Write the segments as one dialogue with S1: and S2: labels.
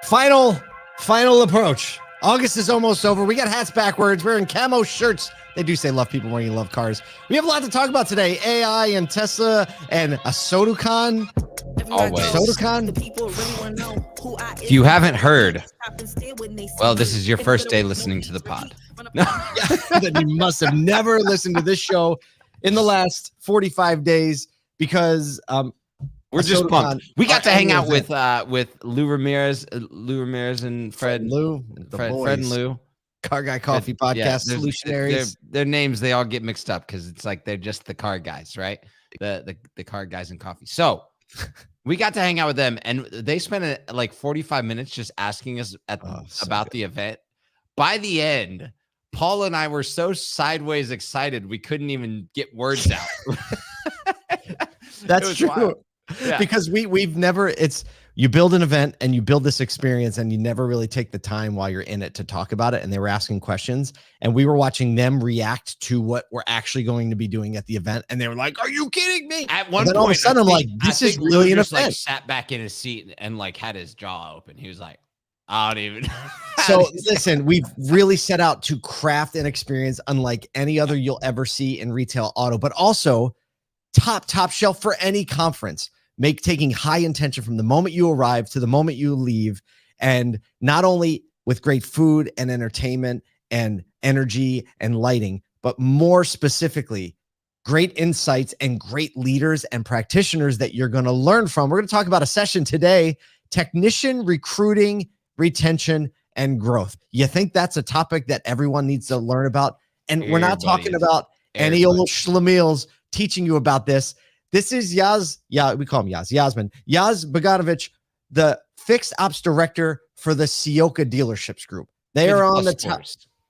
S1: Final approach. August is almost over. We got hats backwards. We're in camo shirts. They do say love people more than you love cars. We have a lot to talk about today. AI and Tesla and ASOTU.
S2: Always.
S1: ASOTU.
S2: If you haven't heard, well, this is your first day listening to the pod.
S1: Then you must have never listened to this show in the last 45 days because
S2: we're just pumped. We got to hang out with Lou Ramirez, and Fred and Lou. Fred and Lou.
S1: CarGuyCoffee podcast solutionaries.
S2: Their names, they all get mixed up because it's like they're just the car guys, right? The car guys and coffee. So we got to hang out with them, and they spent like 45 minutes just asking us about the event. By the end, Paul and I were so sideways excited we couldn't even get words out.
S1: That's true. Yeah. Because we've never, you build an event and you build this experience and you never really take the time while you're in it to talk about it. And they were asking questions and we were watching them react to what we're actually going to be doing at the event. And they were like, are you kidding me?
S2: At one point,
S1: all of a sudden, I'm like, this is really an event.
S2: Like sat back in his seat and like had his jaw open. He was like, I don't even.
S1: So listen, we've really set out to craft an experience unlike any other you'll ever see in retail auto, but also top shelf for any conference. Taking high intention from the moment you arrive to the moment you leave, and not only with great food and entertainment and energy and lighting, but more specifically, great insights and great leaders and practitioners that you're going to learn from. We're going to talk about a session today, technician recruiting, retention, and growth. You think that's a topic that everyone needs to learn about? And we're not talking about any old schlemiels teaching you about this. This is Yaz. Yeah, we call him Yasmin. Yaz Bogdanovich, the fixed ops director for the Sioka Dealerships Group. They are on the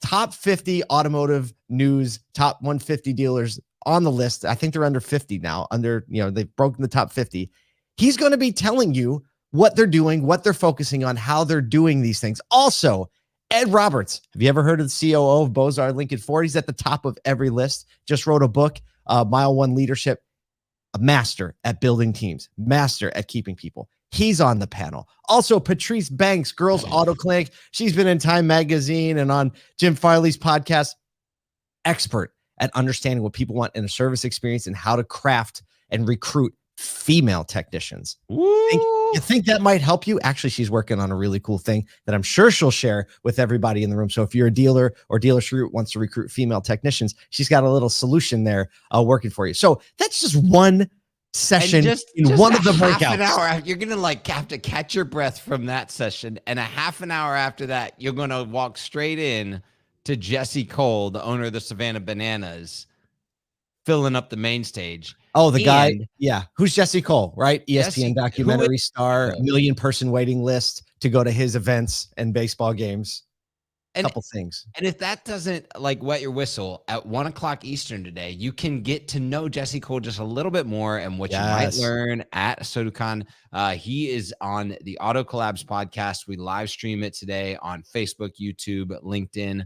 S1: top 50 automotive news, top 150 dealers on the list. I think they're under 50 now. They've broken the top 50. He's going to be telling you what they're doing, what they're focusing on, how they're doing these things. Also, Ed Roberts. Have you ever heard of the COO of Bozar Lincoln Ford? He's at the top of every list. Just wrote a book, Mile One Leadership. A master at building teams, master at keeping people. He's on the panel. Also, Patrice Banks, Girls Auto Clinic. She's been in Time Magazine and on Jim Farley's podcast. Expert at understanding what people want in a service experience and how to craft and recruit female technicians. You think that might help you? Actually, she's working on a really cool thing that I'm sure she'll share with everybody in the room. So if you're a dealer or dealership wants to recruit female technicians, she's got a little solution there working for you. So that's just one session in one of the breakouts.
S2: An hour, you're going to have to catch your breath from that session. And a half an hour after that, you're going to walk straight in to Jesse Cole, the owner of the Savannah Bananas, filling up the main stage.
S1: Oh, the guy. Yeah. Who's Jesse Cole, right? ESPN documentary star, million-person waiting list to go to his events and baseball games. A couple things.
S2: And if that doesn't wet your whistle, at 1 o'clock Eastern today, you can get to know Jesse Cole just a little bit more and what you might learn at ASOTU. He is on the Auto Collabs podcast. We live stream it today on Facebook, YouTube, LinkedIn,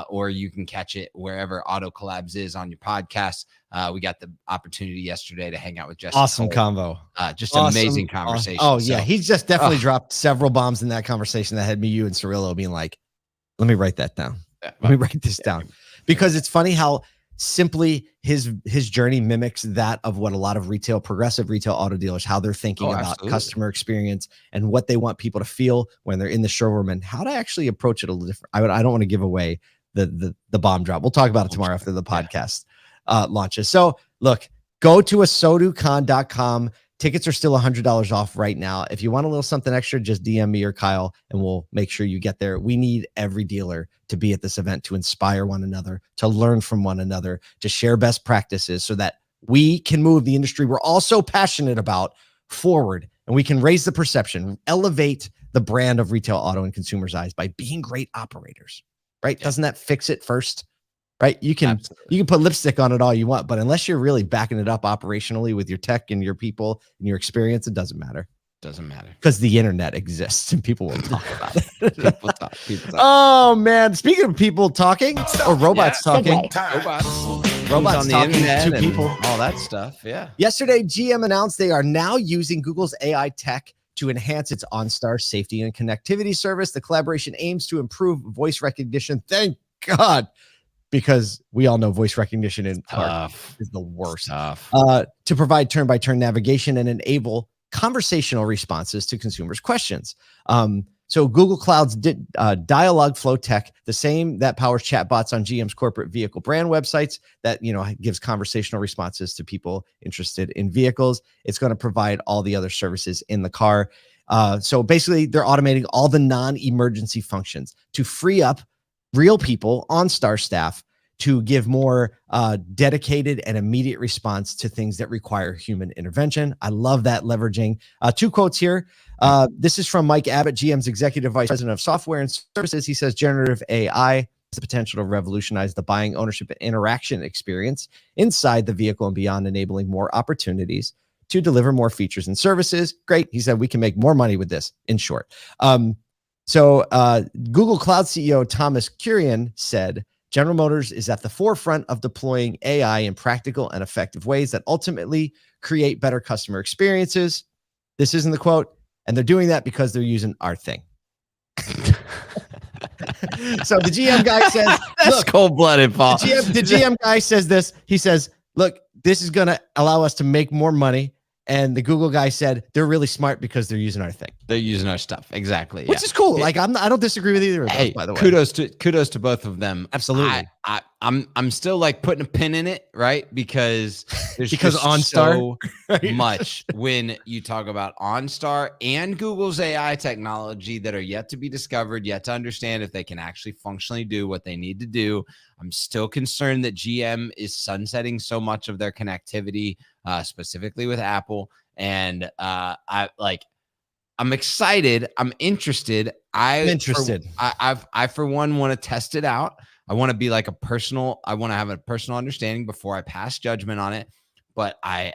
S2: or you can catch it wherever Auto Collabs is on your podcast. We got the opportunity yesterday to hang out with Jesse.
S1: Awesome
S2: Cole.
S1: convo.
S2: Just an amazing conversation.
S1: Oh, yeah. He's just definitely dropped several bombs in that conversation that had me, you, and Cirillo being like, let me write that down. Let me write this down. Because it's funny how simply his journey mimics that of what a lot of progressive retail auto dealers, how they're thinking about customer experience and what they want people to feel when they're in the showroom and how to actually approach it a little different. I don't want to give away the bomb drop. We'll talk about it tomorrow after the podcast launches. So look, go to ASOTUcon.com. Tickets are still $100 off right now. If you want a little something extra, just DM me or Kyle, and we'll make sure you get there. We need every dealer to be at this event to inspire one another, to learn from one another, to share best practices so that we can move the industry we're all so passionate about forward, and we can raise the perception, elevate the brand of retail auto in consumers' eyes by being great operators, right? Yeah. Doesn't that fix it first? Right? You can put lipstick on it all you want, but unless you're really backing it up operationally with your tech and your people and your experience, it doesn't matter.
S2: Doesn't matter.
S1: Because the internet exists and people will talk about it.
S2: People talk.
S1: Oh, man. Speaking of people talking or robots talking. Robots
S2: on the
S1: talking
S2: internet
S1: to people.
S2: All that stuff. Yeah.
S1: Yesterday, GM announced they are now using Google's AI tech to enhance its OnStar safety and connectivity service. The collaboration aims to improve voice recognition. Thank God, because we all know voice recognition in car is the worst. To provide turn-by-turn navigation and enable conversational responses to consumers' questions. So Google Cloud's Dialogflow tech, the same that powers chatbots on GM's corporate vehicle brand websites, that gives conversational responses to people interested in vehicles. It's going to provide all the other services in the car. So basically, they're automating all the non-emergency functions to free up real people, OnStar staff, to give more dedicated and immediate response to things that require human intervention. I love that leveraging. 2 quotes here. This is from Mike Abbott, GM's Executive Vice President of Software and Services. He says, generative AI has the potential to revolutionize the buying, ownership, and interaction experience inside the vehicle and beyond, enabling more opportunities to deliver more features and services. Great. He said, we can make more money with this, in short. So Google Cloud CEO Thomas Kurian said, General Motors is at the forefront of deploying AI in practical and effective ways that ultimately create better customer experiences. This isn't the quote. And they're doing that because they're using our thing. So the GM guy says,
S2: that's cold-blooded, Paul.
S1: The GM guy says this. He says, look, this is going to allow us to make more money. And the Google guy said, they're really smart because they're using our thing.
S2: They're using our stuff. Exactly.
S1: Which is cool. Like, I don't disagree with either of those, by the way.
S2: Kudos to both of them.
S1: Absolutely.
S2: I'm still like putting a pin in it, right? Because there's
S1: OnStar,
S2: so much when you talk about OnStar and Google's AI technology that are yet to be discovered, yet to understand if they can actually functionally do what they need to do. I'm still concerned that GM is sunsetting so much of their connectivity, specifically with Apple. And I'm excited. I'm interested. I'm interested. I for one want to test it out. I want to be like I want to have a personal understanding before I pass judgment on it. But the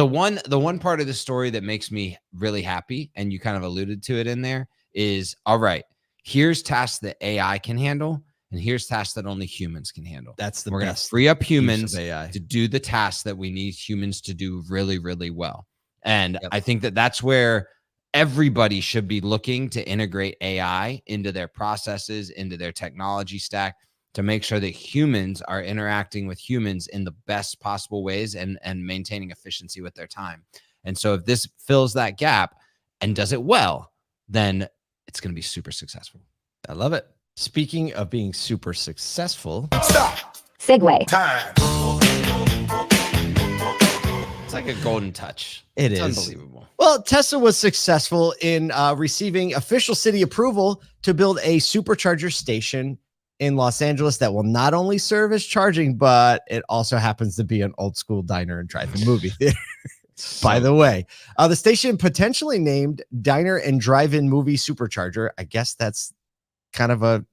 S2: one part of the story that makes me really happy, and you kind of alluded to it in there, is all right, here's tasks that AI can handle, and here's tasks that only humans can handle.
S1: We're going to
S2: free up humans to do the tasks that we need humans to do really, really well. And I think that that's where everybody should be looking to integrate AI into their processes, into their technology stack, to make sure that humans are interacting with humans in the best possible ways and maintaining efficiency with their time. And so if this fills that gap and does it well, then it's going to be super successful.
S1: I love it. Speaking of being super successful.
S3: Stop. Segue.
S2: Time. It's like a golden touch.
S1: It's
S2: unbelievable.
S1: Well, Tesla was successful in receiving official city approval to build a supercharger station in Los Angeles that will not only serve as charging, but it also happens to be an old school diner and drive-in movie theater. By the way, the station potentially named Diner and Drive-In Movie Supercharger. I guess that's kind of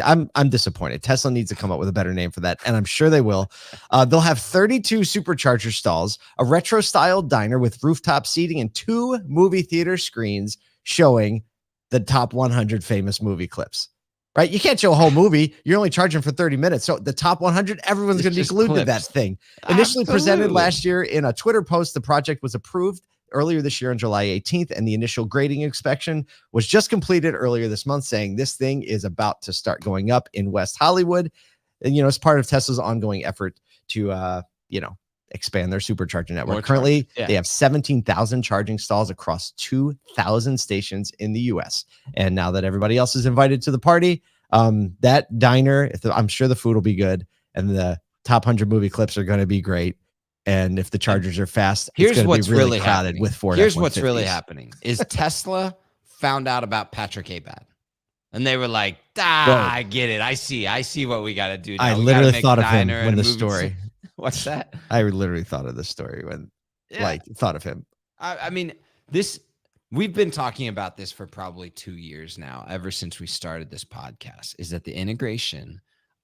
S1: I'm disappointed. Tesla needs to come up with a better name for that, and I'm sure they will. They'll have 32 supercharger stalls, a retro-styled diner with rooftop seating, and 2 movie theater screens showing the top 100 famous movie clips. Right? You can't show a whole movie. You're only charging for 30 minutes. So the top 100, everyone's going to be glued to that thing. Initially presented last year in a Twitter post, the project was approved earlier this year on July 18th, and the initial grading inspection was just completed earlier this month, saying this thing is about to start going up in West Hollywood. And, it's part of Tesla's ongoing effort to, expand their supercharger network. Currently, they have 17,000 charging stalls across 2,000 stations in the U.S. And now that everybody else is invited to the party, that diner, I'm sure the food will be good, and the top 100 movie clips are going to be great. And if the chargers are fast,
S2: here's
S1: it's
S2: what's
S1: be really crowded
S2: happening
S1: with Ford.
S2: Here's what's really happening is Tesla found out about Patrick Abad, and they were like, I get it. I see what we got to do now.
S1: I literally thought of him when the story.
S2: What's that?
S1: I literally thought of the story when, thought of him.
S2: I mean, we've been talking about this for probably 2 years now, ever since we started this podcast, is that the integration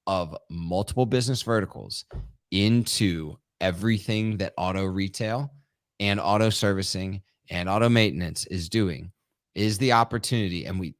S2: of multiple business verticals into everything that auto retail and auto servicing and auto maintenance is doing is the opportunity. And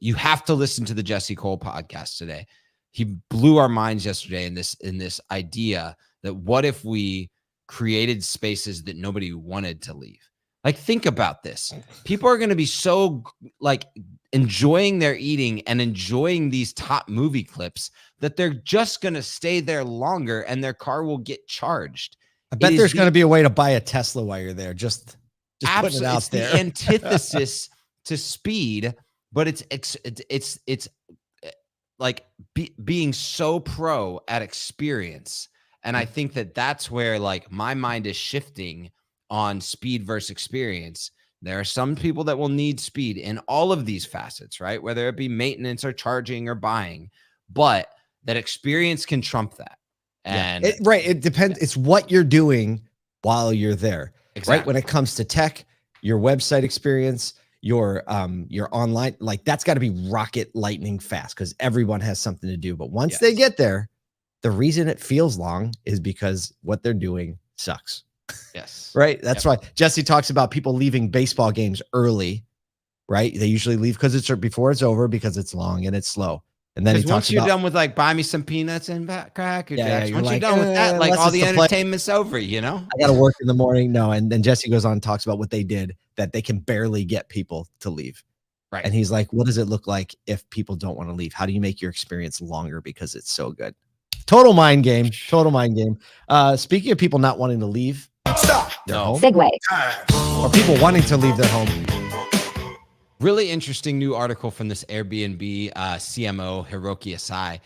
S2: you have to listen to the Jesse Cole podcast today. He blew our minds yesterday in this idea that what if we created spaces that nobody wanted to leave? Like, think about this. People are going to be so like enjoying their eating and enjoying these top movie clips that they're just going to stay there longer and their car will get charged.
S1: I bet there's going to be a way to buy a Tesla while you're there. Just putting it out
S2: it's
S1: there.
S2: The antithesis to speed, but it's like being so pro at experience. And I think that's where like my mind is shifting on speed versus experience. There are some people that will need speed in all of these facets, right? Whether it be maintenance or charging or buying, but that experience can trump that. And
S1: it depends. It's what you're doing while you're there,
S2: exactly.
S1: Right? When it comes to tech, your website experience, your online, like that's got to be rocket lightning fast because everyone has something to do. But once they get there, the reason it feels long is because what they're doing sucks.
S2: Yes.
S1: Right. That's why Jesse talks about people leaving baseball games early, right? They usually leave because it's before it's over because it's long and it's slow. And then
S2: once you're done with like buy me some peanuts and Cracker Jacks, once you're done with that, like all the entertainment's over, you know?
S1: I got to work in the morning. No. And then Jesse goes on and talks about what they did that they can barely get people to leave.
S2: Right.
S1: And he's like, what does it look like if people don't want to leave? How do you make your experience longer because it's so good? Total mind game. Total mind game. Speaking of people not wanting to leave their home,
S3: segue,
S1: or people wanting to leave their home.
S2: Really interesting new article from this Airbnb CMO, Hiroki Asai.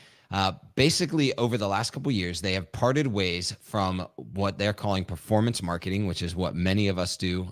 S2: Basically, over the last couple of years, they have parted ways from what they're calling performance marketing, which is what many of us do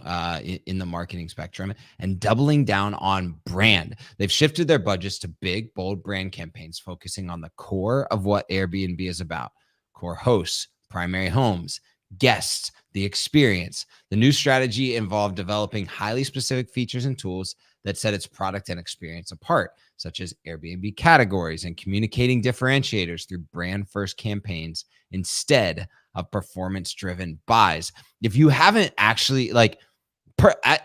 S2: in the marketing spectrum, and doubling down on brand. They've shifted their budgets to big, bold brand campaigns, focusing on the core of what Airbnb is about: core hosts, primary homes, guests, the experience. The new strategy involved developing highly specific features and tools that set its product and experience apart, such as Airbnb categories and communicating differentiators through brand-first campaigns instead of performance-driven buys. If you haven't actually, like,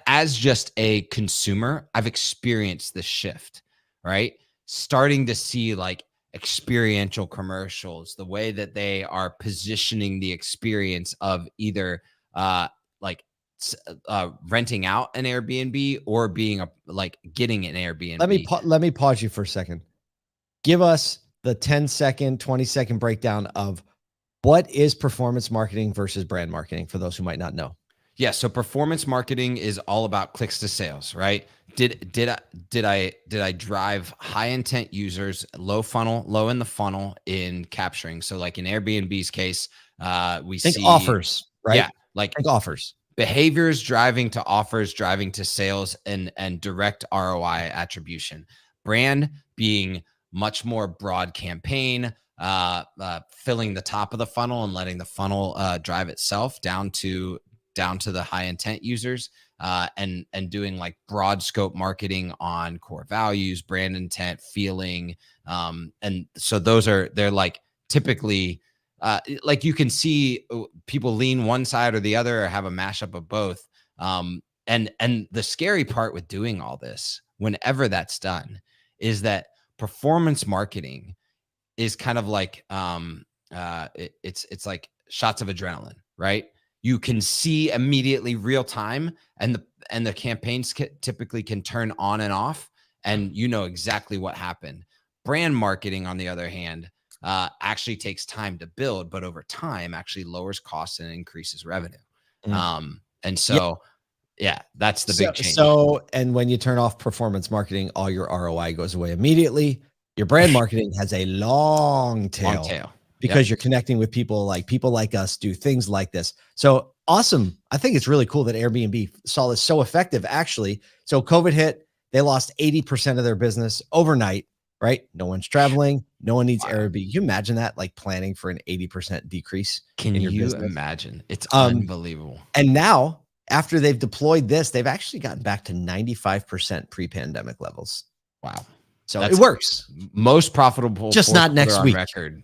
S2: as just a consumer, I've experienced this shift, right? Starting to see like experiential commercials, the way that they are positioning the experience of either renting out an Airbnb or being getting an Airbnb.
S1: Let me pause you for a second. Give us the 10-second, 20-second breakdown of what is performance marketing versus brand marketing for those who might not know.
S2: Yeah, so performance marketing is all about clicks to sales, right? Did I drive high intent users, low in the funnel in capturing? So like in Airbnb's case, we
S1: think
S2: see
S1: offers, right?
S2: Yeah, like
S1: think offers.
S2: Behaviors driving to offers, driving to sales, and direct ROI attribution. Brand being much more broad campaign, filling the top of the funnel and letting the funnel drive itself down to the high intent users, and doing like broad scope marketing on core values, brand intent, feeling. And so they're like typically, like you can see people lean one side or the other or have a mashup of both. And the scary part with doing all this, whenever that's done, is that performance marketing is kind of like, it's like shots of adrenaline, right? You can see immediately real time, and the campaigns typically can turn on and off, and you know exactly what happened. Brand marketing, on the other hand, actually takes time to build, but over time actually lowers costs and increases revenue. And so, yeah, that's the big change.
S1: So, and when you turn off performance marketing, all your ROI goes away immediately. Your brand marketing has a long tail. Because you're connecting with people like us do things like this. So awesome. I think it's really cool that Airbnb saw this so effective, actually. So COVID hit, they lost 80% of their business overnight, right? No one's traveling. No one needs Airbnb. Can you imagine that? Like planning for an 80% decrease in your business? Can you
S2: imagine? It's unbelievable.
S1: And now, after they've deployed this, they've actually gotten back to 95% pre-pandemic levels.
S2: Wow.
S1: So it works.
S2: Most profitable.
S1: Just not next week.
S2: Record.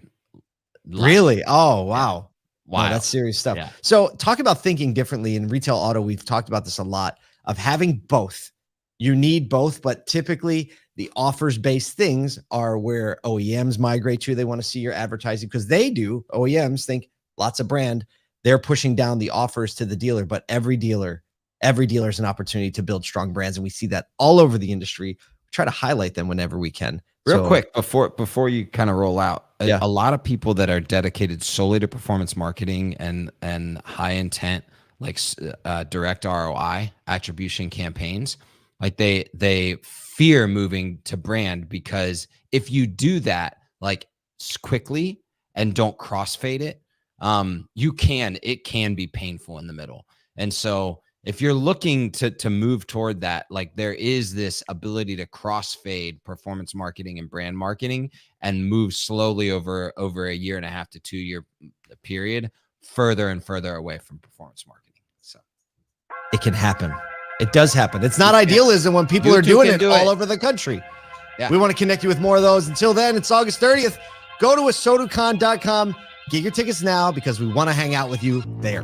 S1: Really? Oh, wow.
S2: Wow.
S1: No, that's serious stuff.
S2: Yeah.
S1: So talk about thinking differently in retail auto. We've talked about this a lot, of having both. You need both, but typically the offers-based things are where OEMs migrate to. They want to see your advertising because OEMs think lots of brand. They're pushing down the offers to the dealer, but every dealer every dealer is an opportunity to build strong brands. And we see that all over the industry. We try to highlight them whenever we can.
S2: Real quick, before you kind of roll out,
S1: Yeah.
S2: a lot of people that are dedicated solely to performance marketing and high intent, like direct ROI attribution campaigns, like they fear moving to brand, because if you do that like quickly and don't crossfade it, it can be painful in the middle. And so if you're looking to move toward that, like there is this ability to crossfade performance marketing and brand marketing and move slowly over a 1.5 to 2 year period, further and further away from performance marketing. So
S1: it can happen. It does happen. It's not idealism when people are doing it all over the country.
S2: Yeah.
S1: We want to connect you with more of those. Until then, it's August 30th. Go to ASOTUcon.com. Get your tickets now because we want to hang out with you there.